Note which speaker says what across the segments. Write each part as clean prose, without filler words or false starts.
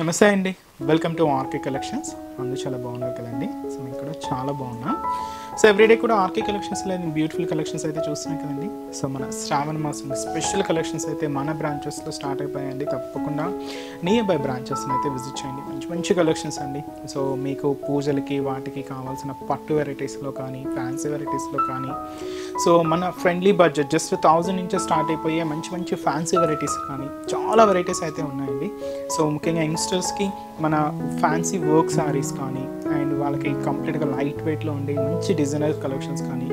Speaker 1: నమస్తే అండి. Welcome to RK Collections. అందరూ చాలా బాగున్నారు కదండి. సో నేను కూడా చాలా బాగున్నా. సో ఎవ్రీడే కూడా ఆర్కే కలెక్షన్స్లో నేను బ్యూటిఫుల్ కలెక్షన్స్ అయితే చూస్తున్నాను కదండి. సో మన శ్రావణ మాసం స్పెషల్ కలెక్షన్స్ అయితే మన బ్రాంచెస్లో స్టార్ట్ అయిపోయాయండి. తప్పకుండా నియర్ బై బ్రాంచెస్ని అయితే విజిట్ చేయండి. మంచి మంచి కలెక్షన్స్ అండి. సో మీకు పూజలకి వాటికి కావాల్సిన పట్టు వెరైటీస్లో కానీ ఫ్యాన్సీ వెరైటీస్లో కానీ సో మన ఫ్రెండ్లీ బడ్జెట్ జస్ట్ 1000 నుంచి స్టార్ట్ అయిపోయే మంచి మంచి ఫ్యాన్సీ వెరైటీస్ కానీ చాలా వెరైటీస్ అయితే ఉన్నాయండి. సో ముఖ్యంగా యంగ్స్టర్స్కి మన ఫ్యాన్సీ వర్క్ శారీస్ కానీ అండ్ వాళ్ళకి కంప్లీట్గా లైట్ వెయిట్లో ఉండే మంచి డిజైనర్ కలెక్షన్స్ కానీ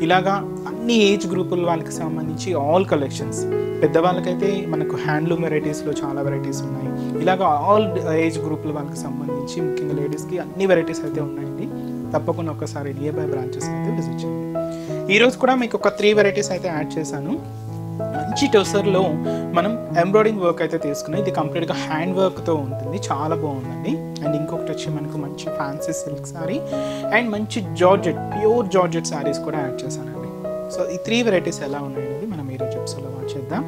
Speaker 1: ఇలాగా అన్ని ఏజ్ గ్రూపుల వాళ్ళకి సంబంధించి ఆల్ కలెక్షన్స్. పెద్దవాళ్ళకైతే మనకు హ్యాండ్లూమ్ వెరైటీస్లో చాలా వెరైటీస్ ఉన్నాయి. ఇలాగ ఆల్ ఏజ్ గ్రూపుల వాళ్ళకి సంబంధించి ముఖ్యంగా లేడీస్కి అన్ని వెరైటీస్ అయితే ఉన్నాయండి. తప్పకుండా ఒకసారి నియర్ బై బ్రాంచెస్ అయితే విజిట్ చేయండి. ఈరోజు కూడా మీకు ఒక 3 వెరైటీస్ అయితే యాడ్ చేశాను. మంచి టెసర్లో మనం ఎంబ్రాయిడింగ్ వర్క్ అయితే తీసుకున్నాం. ఇది కంప్లీట్గా హ్యాండ్ వర్క్తో ఉంటుంది, చాలా బాగుందండి. అండ్ ఇంకొకటి వచ్చి మనకు మంచి ఫ్యాన్సీ సిల్క్ శారీ అండ్ మంచి జార్జెట్ ప్యూర్ జార్జెట్ శారీస్ కూడా యాడ్ చేశానండి. సో ఈ 3 వెరైటీస్ ఎలా ఉన్నాయండి మనం ఈరోజు ఎపిసోడ్లో వాచ్ చేద్దాం.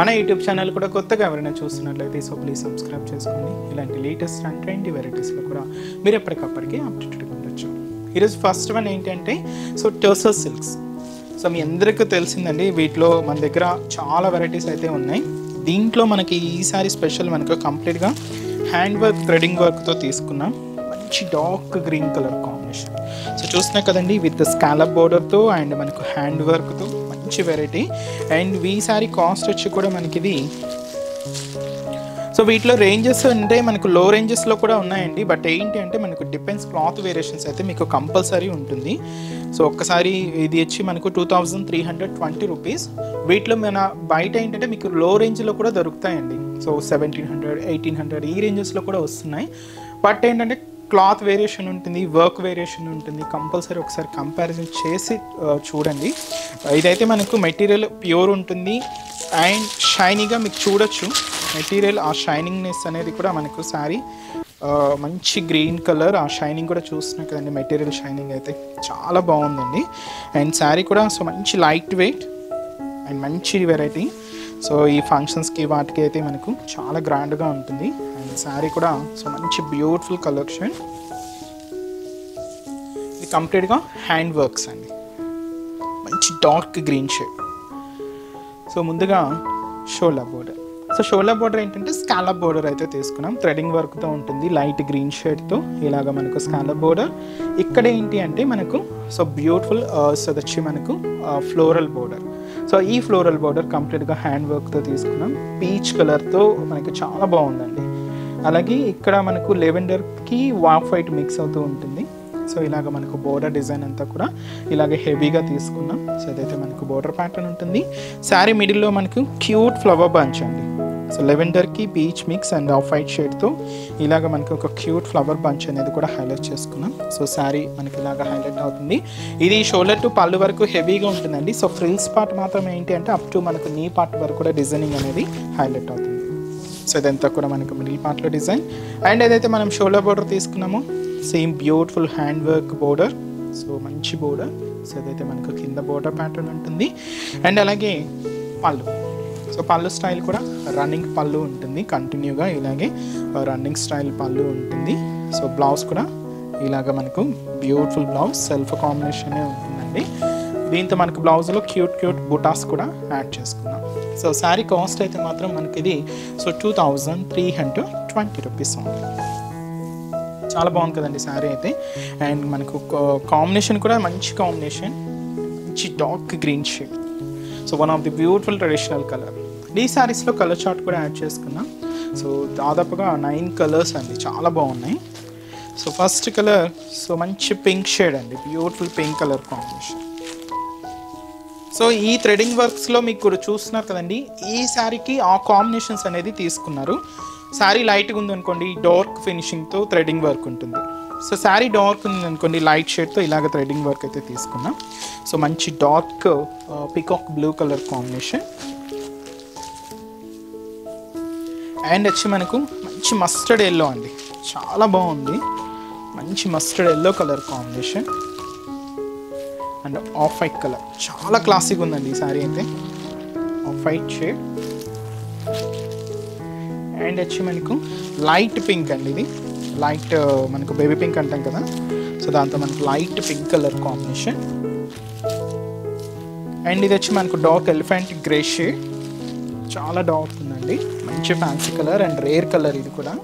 Speaker 1: మన యూట్యూబ్ ఛానల్ కూడా కొత్తగా ఎవరైనా చూస్తున్నట్లయితే సో ప్లీజ్ సబ్స్క్రైబ్ చేసుకోండి. ఇలాంటి లేటెస్ట్ అండ్ ట్రెండీ వెరైటీస్లో కూడా మీరు ఎప్పటికప్పటికి అప్డేటెడ్గా ఉండొచ్చు. ఈరోజు ఫస్ట్ వన్ ఏంటంటే సో టెసర్ సిల్క్స్. సో మీ అందరికీ తెలిసిందండి, వీటిలో మన దగ్గర చాలా వెరైటీస్ అయితే ఉన్నాయి. దీంట్లో మనకి ఈసారి స్పెషల్ మనకు కంప్లీట్గా హ్యాండ్ వర్క్ థ్రెడింగ్ వర్క్తో తీసుకున్నాం. మంచి dark green colour combination. So చూస్తున్నా కదండి, విత్ స్కాలప్ బోర్డర్తో అండ్ మనకు హ్యాండ్ వర్క్తో మంచి వెరైటీ. అండ్ ఈసారి కాస్ట్ వచ్చి కూడా మనకి ఇది సో వీటిలో రేంజెస్ అంటే మనకు లో రేంజెస్లో కూడా ఉన్నాయండి. బట్ ఏంటి అంటే మనకు డిపెండ్స్ క్లాత్ వేరియేషన్స్ అయితే మీకు కంపల్సరీ ఉంటుంది. సో ఒక్కసారి ఇది వచ్చి మనకు 2320 రూపీస్. వీటిలో మన బయట ఏంటంటే మీకు లో రేంజ్లో కూడా దొరుకుతాయండి. సో 1700, 1800 ఈ రేంజెస్లో కూడా వస్తున్నాయి. బట్ ఏంటంటే క్లాత్ వేరియేషన్ ఉంటుంది, వర్క్ వేరియేషన్ ఉంటుంది. కంపల్సరీ ఒకసారి కంపారిజన్ చేసి చూడండి. ఇదైతే మనకు మెటీరియల్ ప్యూర్ ఉంటుంది అండ్ షైనీగా మీకు చూడొచ్చు. మెటీరియల్ ఆ షైనింగ్నెస్ అనేది కూడా మనకు శారీ మంచి గ్రీన్ కలర్, ఆ షైనింగ్ కూడా చూస్తున్నాం కదండి. మెటీరియల్ షైనింగ్ అయితే చాలా బాగుందండి. అండ్ శారీ కూడా సో మంచి లైట్ వెయిట్ అండ్ మంచి వెరైటీ. సో ఈ ఫంక్షన్స్కి వాటికి అయితే మనకు చాలా గ్రాండ్గా ఉంటుంది. అండ్ శారీ కూడా సో మంచి బ్యూటిఫుల్ కలెక్షన్. ఇది కంప్లీట్గా హ్యాండ్ వర్క్స్ అండి, మంచి డార్క్ గ్రీన్ షేడ్. సో ముందుగా shola border. So shola border ఏంటంటే స్కాలప్ బోర్డర్ అయితే తీసుకున్నాం. థ్రెడింగ్ వర్క్తో ఉంటుంది, లైట్ గ్రీన్ షేడ్తో ఇలాగ మనకు స్కాలప్ బోర్డర్. ఇక్కడ ఏంటి అంటే మనకు సో బ్యూటిఫుల్ సో వచ్చి మనకు ఫ్లోరల్ బోర్డర్. సో ఈ ఫ్లోరల్ బోర్డర్ కంప్లీట్గా హ్యాండ్ వర్క్తో తీసుకున్నాం. పీచ్ కలర్తో మనకు చాలా బాగుందండి. అలాగే ఇక్కడ మనకు లెవెండర్కి వాఫ్ వైట్ మిక్స్ అవుతూ ఉంటుంది. సో ఇలాగ మనకు బోర్డర్ డిజైన్ అంతా కూడా ఇలాగే హెవీగా తీసుకున్నాం. సో ఇదైతే మనకు బోర్డర్ ప్యాటర్న్ ఉంటుంది. శారీ మిడిల్లో మనకు క్యూట్ ఫ్లవర్ బంచ్ అండి. సో లెవెండర్కి peach mix and off white షేడ్తో ఇలాగ మనకు ఒక క్యూట్ ఫ్లవర్ బంచ్ అనేది కూడా హైలైట్ చేసుకున్నాం. సో శారీ మనకి ఇలాగ హైలైట్ అవుతుంది. ఇది షోల్డర్ టు పళ్ళు వరకు హెవీగా ఉంటుందండి. సో ఫ్రిల్స్ పార్ట్ మాత్రం ఏంటి అంటే అప్ టు మనకు నీ పార్ట్ వరకు కూడా డిజైనింగ్ అనేది హైలైట్ అవుతుంది. సో ఇదంతా కూడా మనకు మిడిల్ పార్ట్లో డిజైన్. అండ్ ఏదైతే మనం షోల్డర్ బోర్డర్ తీసుకున్నామో same beautiful hand work border. So మంచి బోర్డర్. సో ఇదైతే మనకు కింద బోర్డర్ ప్యాటర్న్ ఉంటుంది. అండ్ అలాగే పళ్ళు. సో పళ్ళు స్టైల్ కూడా రన్నింగ్ పళ్ళు ఉంటుంది, కంటిన్యూగా ఇలాగే రన్నింగ్ స్టైల్ పళ్ళు ఉంటుంది. సో బ్లౌజ్ కూడా ఇలాగ మనకు బ్యూటిఫుల్ బ్లౌజ్ సెల్ఫ్ కాంబినేషనే ఉంటుందండి. దీంతో మనకు బ్లౌజ్లో క్యూట్ క్యూట్ బుటాస్ కూడా యాడ్ చేసుకున్నాం. సో శారీ కాస్ట్ అయితే మాత్రం మనకి ఇది సో 2320 రూపీస్ ఉంది. చాలా బాగుంది కదండి శారీ అయితే. అండ్ మనకు కాంబినేషన్ కూడా మంచి కాంబినేషన్, మంచి dark green shade. So one of the beautiful traditional colour. ఈ శారీస్లో కలర్ చార్ట్ కూడా యాడ్ చేసుకున్నాం. సో దాదాపుగా 9 కలర్స్ అండి, చాలా బాగున్నాయి. సో ఫస్ట్ కలర్ సో మంచి పింక్ షేడ్ అండి, beautiful pink colour combination. So ఈ థ్రెడింగ్ వర్క్స్లో మీకు చూస్తున్నారు కదండి, ఈ శారీకి ఆ కాంబినేషన్స్ అనేది తీసుకున్నారు. శారీ లైట్గా ఉందనుకోండి డార్క్ ఫినిషింగ్తో థ్రెడింగ్ వర్క్ ఉంటుంది. సో శారీ డార్క్ ఉందనుకోండి లైట్ షేడ్తో ఇలాగ థ్రెడింగ్ వర్క్ అయితే తీసుకున్నాం. సో మంచి dark peacock blue colour combination. And వచ్చి మనకు మంచి మస్టర్డ్ ఎల్లో అండి, చాలా బాగుంది. మంచి mustard yellow colour combination and off white colour. చాలా క్లాసిక్ ఉందండి ఈ శారీ అయితే. ఆఫ్ వైట్ షేడ్ అండ్ వచ్చి మనకు లైట్ పింక్ అండి, ఇది లైట్ మనకు బేబీ పింక్ అంటాం కదా, సో దాంతో మనకు light pink colour combination. And ఇది వచ్చి మనకు డార్క్ ఎలిఫెంట్ గ్రే షేడ్, చాలా డార్క్ ఉందండి, మంచి fancy colour and rare colour ఇది కూడా.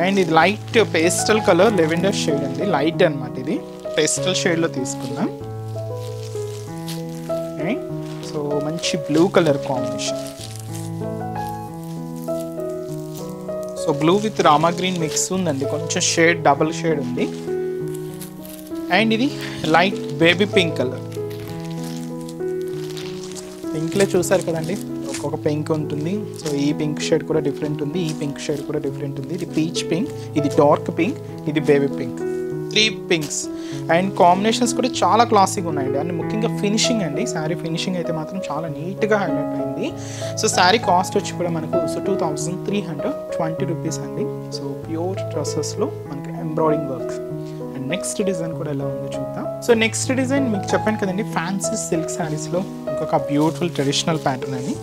Speaker 1: అండ్ ఇది light pastel colour lavender shade అండి, లైట్ అనమాట, ఇది పేస్టల్ షేడ్లో తీసుకున్నాం. అండ్ సో మంచి blue colour combination, so blue with Rama green mix ఉందండి, కొంచెం షేడ్ డబుల్ షేడ్ ఉంది. అండ్ ఇది లైట్ బేబీ పింక్ కలర్, పింక్లో చూసారు కదండి ఒక్కొక్క పింక్ ఉంటుంది. సో ఈ పింక్ షేడ్ కూడా డిఫరెంట్ ఉంది, ఈ పింక్ షేడ్ కూడా డిఫరెంట్ ఉంది. ఇది పీచ్ పింక్, ఇది డార్క్ పింక్, ఇది baby pink, 3 pinks. And combinations కూడా చాలా క్లాసిక్గా ఉన్నాయండి. అండ్ ముఖ్యంగా ఫినిషింగ్ అండి, శారీ ఫినిషింగ్ అయితే మాత్రం చాలా నీట్గా హైలైట్ అయింది. సో శారీ కాస్ట్ వచ్చి కూడా మనకు సో 2320 రూపీస్ అండి. సో ప్యూర్ డ్రెస్సెస్లో మనకి embroidering work. And next design కూడా ఎలా ఉందో చూద్దాం. సో నెక్స్ట్ డిజైన్ మీకు చెప్పాను కదండి, ఫ్యాన్సీ సిల్క్ శారీస్లో ఇంకొక బ్యూటిఫుల్ ట్రెడిషనల్ ప్యాటర్న్ అని.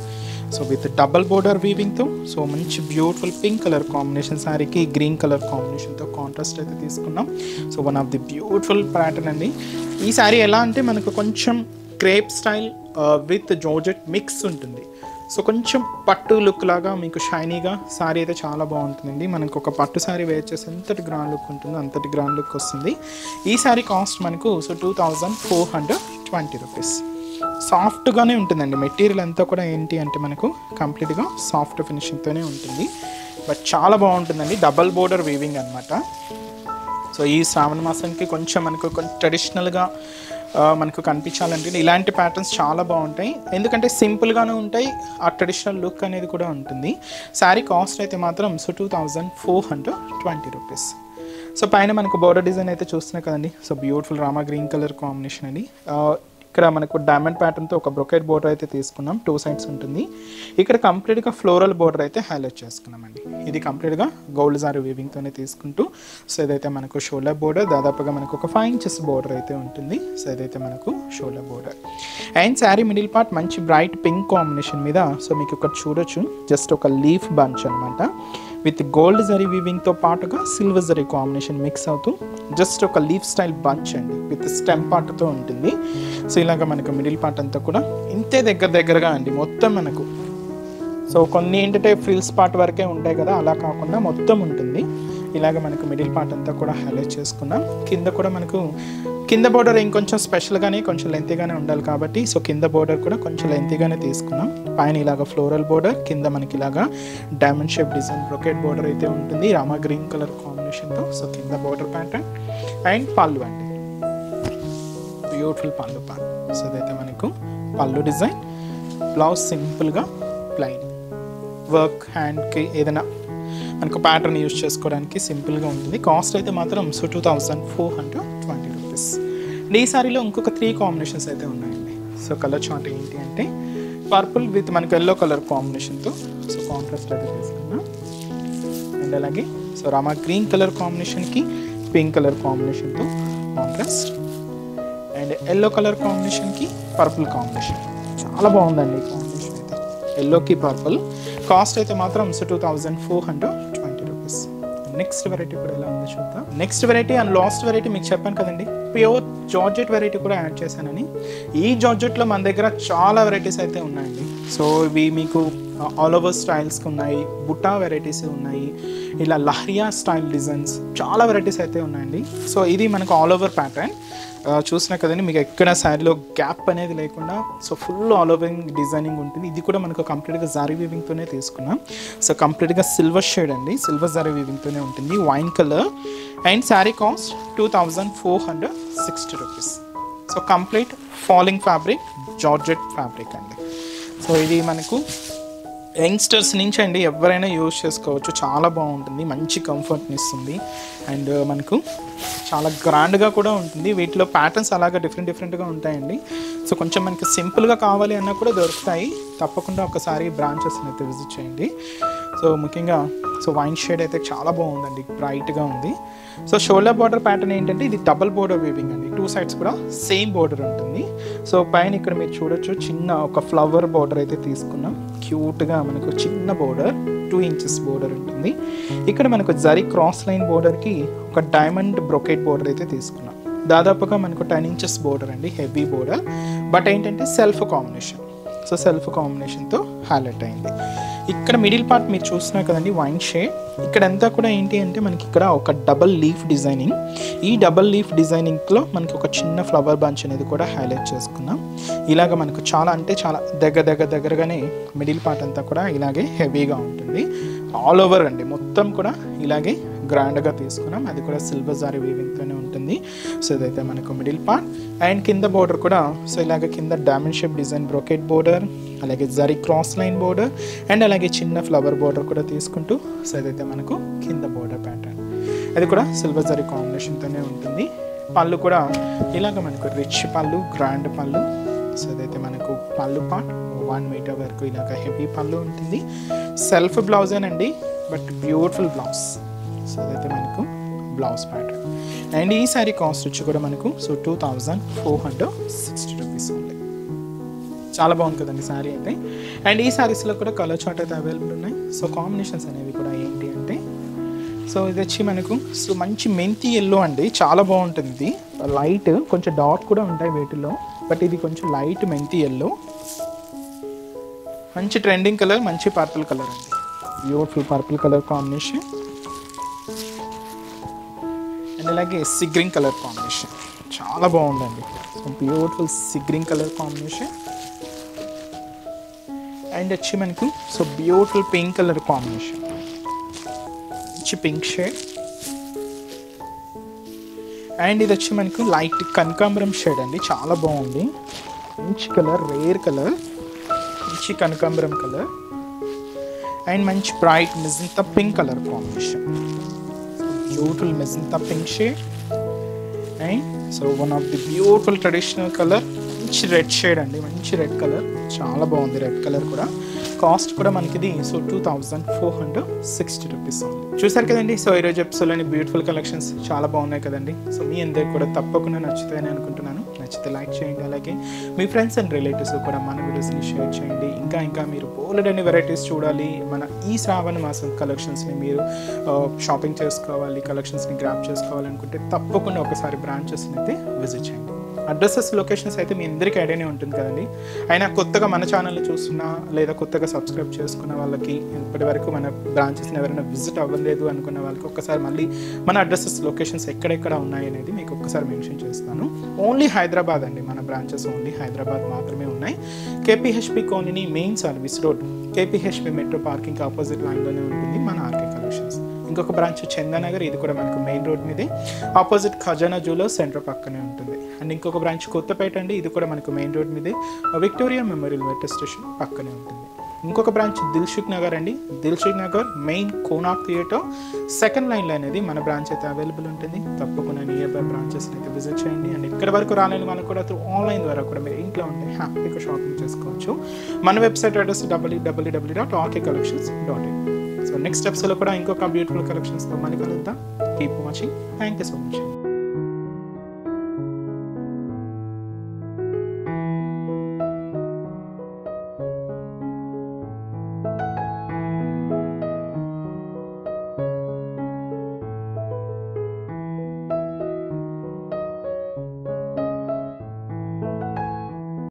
Speaker 1: సో విత్ డబల్ బోర్డర్ వీవింగ్తో, సో మంచి బ్యూటిఫుల్ పింక్ కలర్ కాంబినేషన్, శారీకి గ్రీన్ కలర్ కాంబినేషన్తో కాంట్రాస్ట్ అయితే తీసుకున్నాం. So one of the beautiful pattern అండి. ఈ శారీ ఎలా అంటే మనకు కొంచెం crepe style with georgette mix ఉంటుంది. సో కొంచెం పట్టు లుక్ లాగా మీకు షైనీగా శారీ అయితే చాలా బాగుంటుందండి. మనకు ఒక పట్టు శారీ వేర్ చేసి ఎంతటి గ్రాండ్ లుక్ ఉంటుందో అంతటి గ్రాండ్ లుక్ వస్తుంది. ఈ శారీ కాస్ట్ మనకు సో 2420 రూపీస్. సాఫ్ట్గానే ఉంటుందండి, మెటీరియల్ అంతా కూడా ఏంటి అంటే మనకు కంప్లీట్గా సాఫ్ట్ ఫినిషింగ్తోనే ఉంటుంది. బట్ చాలా బాగుంటుందండి, డబల్ బోర్డర్ వీవింగ్ అనమాట. సో ఈ శ్రావణ మాసానికి కొంచెం మనకు కొంచెం ట్రెడిషనల్గా మనకు కనిపించాలంటే ఇలాంటి ప్యాటర్న్స్ చాలా బాగుంటాయి, ఎందుకంటే సింపుల్గానే ఉంటాయి, ఆ ట్రెడిషనల్ లుక్ అనేది కూడా ఉంటుంది. శారీ కాస్ట్ అయితే మాత్రం సో 2420 రూపీస్. సో పైన మనకు బోర్డర్ డిజైన్ అయితే చూస్తున్నాయి కదండి. So beautiful Rama green colour combination అండి. ఇక్కడ మనకు డైమండ్ ప్యాటర్న్తో ఒక బ్రొకెట్ బోర్డర్ అయితే తీసుకున్నాం, 2 సైడ్స్ ఉంటుంది. ఇక్కడ కంప్లీట్గా ఫ్లోరల్ బోర్డర్ అయితే హైలైట్ చేసుకున్నామండి. ఇది కంప్లీట్గా గోల్డ్ జారీ వీవింగ్తోనే తీసుకుంటూ, సో ఇదైతే మనకు షోల్డర్ బోర్డర్, దాదాపుగా మనకు ఒక 5 ఇంచెస్ బోర్డర్ అయితే ఉంటుంది. సో ఇదైతే మనకు shoulder border. And sari middle part మంచి బ్రైట్ పింక్ కాంబినేషన్ మీద, సో మీకు ఇక్కడ చూడొచ్చు జస్ట్ ఒక లీఫ్ బంచ్ అనమాట, విత్ గోల్డ్ జరీ వీవింగ్తో పాటుగా సిల్వర్ జరీ కాంబినేషన్ మిక్స్ అవుతూ జస్ట్ ఒక లీఫ్ స్టైల్ బంచ్ అండి, విత్ స్టెమ్ పార్ట్తో ఉంటుంది. సో ఇలాగ మనకు మిడిల్ పార్ట్ అంతా కూడా ఇంతే దగ్గరగా అండి మొత్తం మనకు. సో కొన్ని ఏంటంటే ఫ్రిల్స్ పార్ట్ వరకే ఉంటాయి కదా, అలా కాకుండా మొత్తం ఉంటుంది. ఇలాగ మనకు మిడిల్ పార్ట్ అంతా కూడా హైలైట్ చేసుకున్నాం. కింద కూడా మనకు కింద బోర్డర్ ఇంకొంచెం స్పెషల్గానే కొంచెం లెంతీగానే ఉండాలి కాబట్టి, సో కింద బోర్డర్ కూడా కొంచెం లెంతీగానే తీసుకున్నాం. పైన ఇలాగ ఫ్లోరల్ బోర్డర్, కింద మనకి ఇలాగా diamond shape design brocade border అయితే ఉంటుంది రామా గ్రీన్ కలర్ కాంబినేషన్తో. సో కింద బోర్డర్ ప్యాటర్న్ అండ్ పళ్ళు అండి, బ్యూటిఫుల్ పళ్ళు పార్ట్. సో అదైతే మనకు పళ్ళు డిజైన్. బ్లౌజ్ సింపుల్గా ప్లెయిన్, వర్క్ హ్యాండ్కి ఏదైనా మనకు ప్యాటర్న్ యూజ్ చేసుకోవడానికి సింపుల్గా ఉంటుంది. కాస్ట్ అయితే మాత్రం సో 2420 రూపీస్. ఈ సారీలో ఇంకొక 3 కాంబినేషన్స్ అయితే ఉన్నాయండి. సో కలర్ చార్ట్ ఏంటి అంటే పర్పుల్ విత్ మనకు ఎల్లో కలర్ కాంబినేషన్తో, సో కాంట్రాస్ట్ అయితే తీసుకున్నాం. అండ్ అలాగే సో రామా గ్రీన్ కలర్ కాంబినేషన్కి పింక్ కలర్ కాంబినేషన్తో కాంట్రాస్ట్, అండ్ ఎల్లో కలర్ కాంబినేషన్కి పర్పుల్ కాంబినేషన్. చాలా బాగుందండి ఈ కాంబినేషన్ అయితే, ఎల్లోకి పర్పుల్. కాస్ట్ అయితే మాత్రం సో 2420 రూపీస్. నెక్స్ట్ వెరైటీ కూడా ఎలా ఉందో చూద్దాం. Next variety and last variety మీకు చెప్పాను కదండి, ప్యూర్ జార్జెట్ వెరైటీ కూడా యాడ్ చేశానని. ఈ జార్జెట్లో మన దగ్గర చాలా వెరైటీస్ అయితే ఉన్నాయండి. సో ఇవి మీకు ఆల్ ఓవర్ స్టైల్స్కి ఉన్నాయి, బుట్టా వెరైటీస్ ఉన్నాయి, ఇలా లహరియా స్టైల్ డిజైన్స్, చాలా వెరైటీస్ అయితే ఉన్నాయండి. సో ఇది మనకు ఆల్ ఓవర్ ప్యాటర్న్ చూసినా కదండి, మీకు ఎక్కడ శారీలో గ్యాప్ అనేది లేకుండా so full all over designing ఉంటుంది. ఇది కూడా మనకు కంప్లీట్గా జారీ వీవింగ్తోనే తీసుకున్నాం. సో కంప్లీట్గా సిల్వర్ షేడ్ అండి, సిల్వర్ జారీ వీవింగ్తోనే ఉంటుంది, wine colour. And sari cost 2460 rupees. So complete falling fabric, georgette fabric అండి. సో ఇది మనకు యంగ్స్టర్స్ నుంచి అండి ఎవరైనా యూజ్ చేసుకోవచ్చు, చాలా బాగుంటుంది, మంచి కంఫర్ట్ని ఇస్తుంది. అండ్ మనకు చాలా గ్రాండ్గా కూడా ఉంటుంది. వీటిలో ప్యాటర్న్స్ అలాగా డిఫరెంట్గా ఉంటాయండి. సో కొంచెం మనకి సింపుల్గా కావాలి అన్నా కూడా దొరుకుతాయి. తప్పకుండా ఒకసారి బ్రాంచెస్ని అయితే విజిట్ చేయండి. సో ముఖ్యంగా సో వైన్ షేడ్ అయితే చాలా బాగుందండి, బ్రైట్గా ఉంది. సో షోల్డర్ బార్డర్ ప్యాటర్న్ ఏంటంటే ఇది డబల్ బోర్డర్ వీవింగ్ అండి, 2 సైడ్స్ కూడా సేమ్ బోర్డర్ ఉంటుంది. సో పైన ఇక్కడ మీరు చూడొచ్చు చిన్న ఒక ఫ్లవర్ బోర్డర్ అయితే తీసుకున్నాం, క్యూట్గా మనకు చిన్న బోర్డర్, 2 ఇంచెస్ బోర్డర్ ఉంటుంది. ఇక్కడ మనకు జరీ క్రాస్ లైన్ బోర్డర్కి ఒక డైమండ్ బ్రొకెట్ బోర్డర్ అయితే తీసుకున్నాం. దాదాపుగా మనకు 10 ఇంచెస్ బోర్డర్ అండి, హెవీ బోర్డర్. బట్ ఏంటంటే సెల్ఫ్ కాంబినేషన్, సో సెల్ఫ్ కాంబినేషన్తో హైలైట్ అయింది. ఇక్కడ మిడిల్ పార్ట్ మీరు చూస్తున్నారు కదండి, వైన్ షేడ్. ఇక్కడంతా కూడా ఏంటి అంటే మనకి ఇక్కడ ఒక డబల్ లీఫ్ డిజైనింగ్. ఈ డబల్ లీఫ్ డిజైనింగ్లో మనకి ఒక చిన్న ఫ్లవర్ బంచ్ అనేది కూడా హైలైట్ చేసుకున్నాం. ఇలాగ మనకు చాలా అంటే చాలా దగ్గరగానే మిడిల్ పార్ట్ అంతా కూడా ఇలాగే హెవీగా ఉంటుంది. ఆల్ ఓవర్ అండి మొత్తం కూడా ఇలాగే గ్రాండ్గా తీసుకున్నాం. అది కూడా సిల్వర్ జారీ వీవింగ్తోనే ఉంటుంది. సో ఇదైతే మనకు మిడిల్ పార్ట్. అండ్ కింద బోర్డర్ కూడా సో ఇలాగ కింద diamond shape design brocade border, అలాగే zari cross line border and అలాగే చిన్న ఫ్లవర్ బోర్డర్ కూడా తీసుకుంటూ సో ఇదైతే మనకు కింద బోర్డర్ ప్యాటర్న్. అది కూడా సిల్వర్ జరీ కాంబినేషన్తోనే ఉంటుంది. పళ్ళు కూడా ఇలాగ మనకు రిచ్ పళ్ళు, గ్రాండ్ పళ్ళు. సో ఇదైతే మనకు పళ్ళు పార్ట్ 1 మీటర్ వరకు ఇలాగ హెవీ పళ్ళు ఉంటుంది. సెల్ఫ్ బ్లౌజేనండి, బట్ బ్యూటిఫుల్ బ్లౌజ్. సో అదైతే మనకు బ్లౌజ్ ప్యాటర్న్. అండ్ ఈ శారీ కాస్ట్ వచ్చి కూడా మనకు సో 2460 రూపీస్ ఉంది. చాలా బాగుంది కదండి శారీ అయితే. అండ్ ఈ శారీస్లో కూడా కలర్ చార్ట్ అయితే అవైలబుల్ ఉన్నాయి. సో కాంబినేషన్స్ అనేవి కూడా ఏంటి అంటే సో ఇది వచ్చి మనకు సో మంచి మెంతి ఎల్లో అండి, చాలా బాగుంటుంది. ఇది లైట్ కొంచెం డార్క్ కూడా ఉంటాయి వీటిలో, బట్ ఇది కొంచెం లైట్ మెంతి ఎల్లో. మంచి ట్రెండింగ్ కలర్, మంచి పర్పుల్ కలర్ అండి, beautiful purple colour combination. And అలాగే సీ గ్రీన్ కలర్ కాంబినేషన్ చాలా బాగుందండి. So beautiful sea green colour combination. And వచ్చి మనకు so beautiful pink colour combination, మంచి పింక్ షేడ్. అండ్ ఇది వచ్చి మనకు లైట్ కనకాంబరం షేడ్ అండి, చాలా బాగుంది. మంచి కలర్, రేర్ కలర్, మంచి కనకాంబరం కలర్. అండ్ మంచి bright magenta pink colour combination, beautiful magenta pink shade. And so one of the beautiful traditional colour, మంచి రెడ్ షేడ్ అండి, మంచి రెడ్ కలర్, చాలా బాగుంది రెడ్ కలర్ కూడా. కాస్ట్ కూడా మనకి ఇది సో 2460 రూపీస్ ఉంది. చూసారు కదండి. సో ఈరోజు ఎపిసోడ్లోని బ్యూటిఫుల్ కలెక్షన్స్ చాలా బాగున్నాయి కదండి. సో మీ అందరికి కూడా తప్పకుండా నచ్చుతాయని అనుకుంటున్నాను. నచ్చితే లైక్ చేయండి, అలాగే మీ ఫ్రెండ్స్ అండ్ రిలేటివ్స్ కూడా మన వీడియోస్ని షేర్ చేయండి. ఇంకా మీరు బోలెడన్ని వెరైటీస్ చూడాలి, మన ఈ శ్రావణ మాసం కలెక్షన్స్ని మీరు షాపింగ్ చేసుకోవాలి, కలెక్షన్స్ని గ్రాప్ చేసుకోవాలనుకుంటే తప్పకుండా ఒకసారి బ్రాంచెస్ని అయితే విజిట్ చేయండి. అడ్రసెస్, లొకేషన్స్ అయితే మీ అందరికీ ఐడియానే ఉంటుంది కదండి. అయినా కొత్తగా మన ఛానల్ని చూస్తున్నా లేదా కొత్తగా సబ్స్క్రైబ్ చేసుకున్న వాళ్ళకి, ఇప్పటి వరకు మన బ్రాంచెస్ని ఎవరైనా విజిట్ అవ్వలేదు అనుకున్న వాళ్ళకి ఒక్కసారి మళ్ళీ మన అడ్రసెస్, లొకేషన్స్ ఎక్కడెక్కడ ఉన్నాయి అనేది మీకు ఒక్కసారి మెన్షన్ చేస్తాను. ఓన్లీ హైదరాబాద్ అండి, మన బ్రాంచెస్ ఓన్లీ హైదరాబాద్ మాత్రమే ఉన్నాయి. KPHB colony main service road, KPHB metro parking opposite లైన్లోనే ఉంటుంది మన ఆర్కే కలెక్షన్స్. ఇంకొక బ్రాంచ్ చందానగర్, ఇది కూడా మనకు మెయిన్ రోడ్ మీదే ఆపోజిట్ ఖజానా జ్యువెలర్స్ సెంటర్ పక్కనే ఉంటుంది. అండ్ ఇంకొక బ్రాంచ్ కొత్తపేట అండి, ఇది కూడా మనకు మెయిన్ రోడ్ మీదే విక్టోరియా మెమోరియల్ మెట్రో స్టేషన్ పక్కనే ఉంటుంది. ఇంకొక బ్రాంచ్ దిల్సుఖ్ నగర్ అండి, Dilsukh Nagar main Konark theatre second లైన్లో అనేది మన బ్రాంచ్ అయితే అవైలబుల్ ఉంటుంది. తప్పకుండా నియర్ బై బ్రాంచెస్ని అయితే విజిట్ చేయండి. అండ్ ఇక్కడ వరకు రాలేని వాళ్ళకి కూడా త్రూ ఆన్లైన్ ద్వారా కూడా మీరు ఇంట్లో ఉంటే హ్యాపీగా షాపింగ్ చేసుకోవచ్చు. మన website address www.rkcollections.in. So next ఎపిసోడ్లో కూడా ఇంకొక బ్యూటిఫుల్ కలెక్షన్స్తో మళ్ళీ కలుద్దాం. Keep watching. Thank you so much.